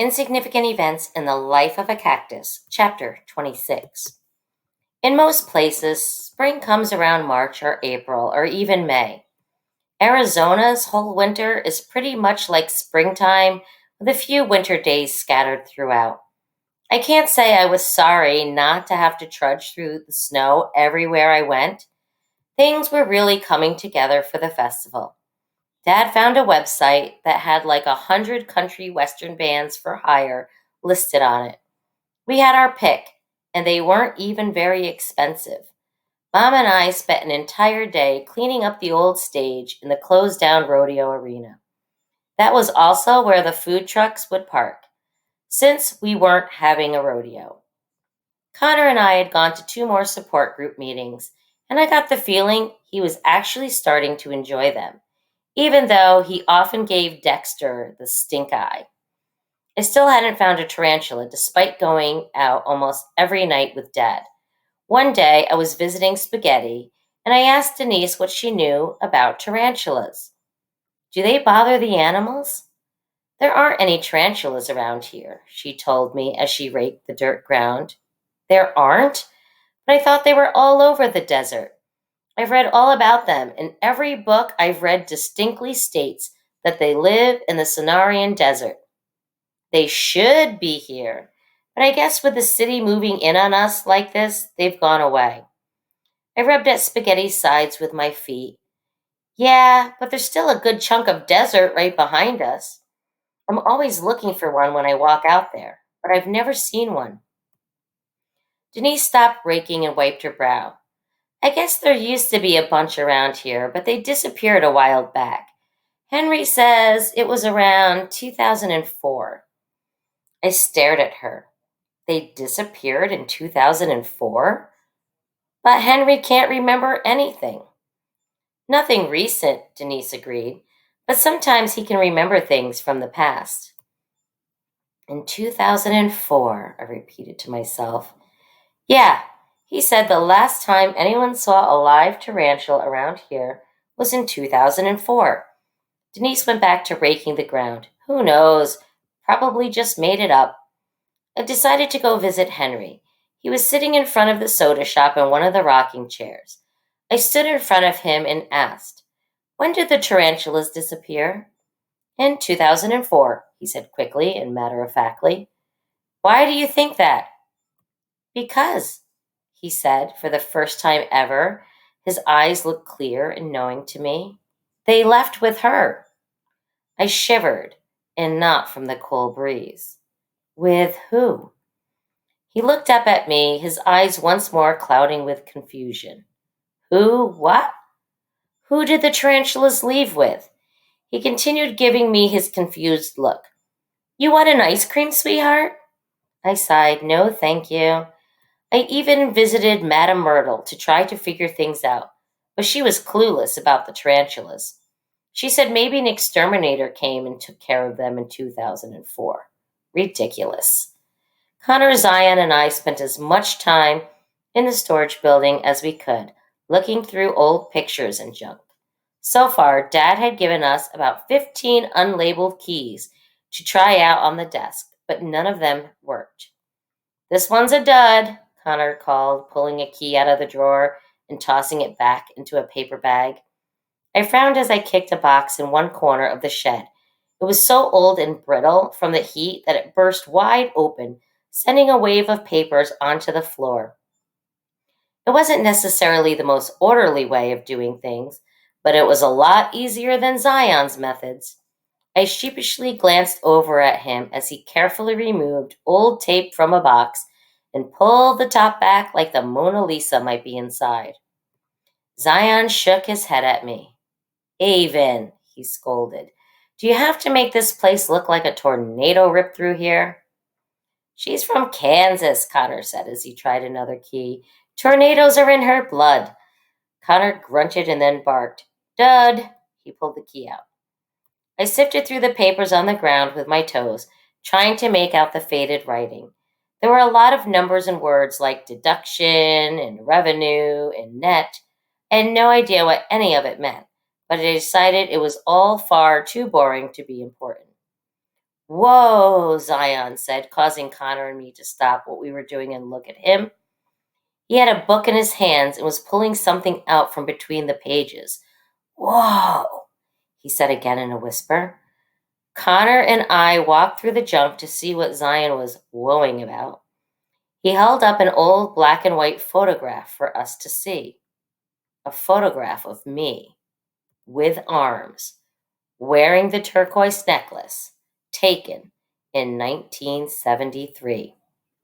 Insignificant Events in the Life of a Cactus, Chapter 26. In most places, spring comes around March or April or even May. Arizona's whole winter is pretty much like springtime with a few winter days scattered throughout. I can't say I was sorry not to have to trudge through the snow everywhere I went. Things were really coming together for the festival. Dad found a website that had like 100 country western bands for hire listed on it. We had our pick, and they weren't even very expensive. Mom and I spent an entire day cleaning up the old stage in the closed down rodeo arena. That was also where the food trucks would park, since we weren't having a rodeo. Connor and I had gone to two more support group meetings, and I got the feeling he was actually starting to enjoy them, even though he often gave Dexter the stink eye. I still hadn't found a tarantula despite going out almost every night with Dad. One day I was visiting Spaghetti and I asked Denise what she knew about tarantulas. Do they bother the animals? There aren't any tarantulas around here, she told me as she raked the dirt ground. There aren't? But I thought they were all over the desert. I've read all about them, and every book I've read distinctly states that they live in the Sonarian desert. They should be here, but I guess with the city moving in on us like this, they've gone away. I rubbed at Spaghetti's sides with my feet. Yeah, but there's still a good chunk of desert right behind us. I'm always looking for one when I walk out there, but I've never seen one. Denise stopped raking and wiped her brow. I guess there used to be a bunch around here, but they disappeared a while back. Henry says it was around 2004. I stared at her. They disappeared in 2004? But Henry can't remember anything. Nothing recent, Denise agreed, but sometimes he can remember things from the past. In 2004, I repeated to myself. Yeah, he said the last time anyone saw a live tarantula around here was in 2004. Denise went back to raking the ground. Who knows? Probably just made it up. I decided to go visit Henry. He was sitting in front of the soda shop in one of the rocking chairs. I stood in front of him and asked, When did the tarantulas disappear? In 2004, he said quickly and matter-of-factly. Why do you think that? Because, he said, for the first time ever, his eyes looked clear and knowing to me. They left with her. I shivered, and not from the cool breeze. With who? He looked up at me, his eyes once more clouding with confusion. Who? What? Who did the tarantulas leave with? He continued giving me his confused look. You want an ice cream, sweetheart? I sighed, no, thank you. I even visited Madame Myrtle to try to figure things out, but she was clueless about the tarantulas. She said maybe an exterminator came and took care of them in 2004. Ridiculous. Connor, Zion, and I spent as much time in the storage building as we could, looking through old pictures and junk. So far, Dad had given us about 15 unlabeled keys to try out on the desk, but none of them worked. This one's a dud, Connor called, pulling a key out of the drawer and tossing it back into a paper bag. I frowned as I kicked a box in one corner of the shed. It was so old and brittle from the heat that it burst wide open, sending a wave of papers onto the floor. It wasn't necessarily the most orderly way of doing things, but it was a lot easier than Zion's methods. I sheepishly glanced over at him as he carefully removed old tape from a box and pulled the top back like the Mona Lisa might be inside. Zion shook his head at me. Avon, he scolded. Do you have to make this place look like a tornado ripped through here? She's from Kansas, Connor said as he tried another key. Tornadoes are in her blood. Connor grunted and then barked. Dud! He pulled the key out. I sifted through the papers on the ground with my toes, trying to make out the faded writing. There were a lot of numbers and words like deduction and revenue and net. I had no idea what any of it meant, but I decided it was all far too boring to be important. Whoa, Zion said, causing Connor and me to stop what we were doing and look at him. He had a book in his hands and was pulling something out from between the pages. Whoa, he said again in a whisper. Connor and I walked through the junk to see what Zion was whoaing about. He held up an old black and white photograph for us to see. A photograph of me, with arms, wearing the turquoise necklace, taken in 1973.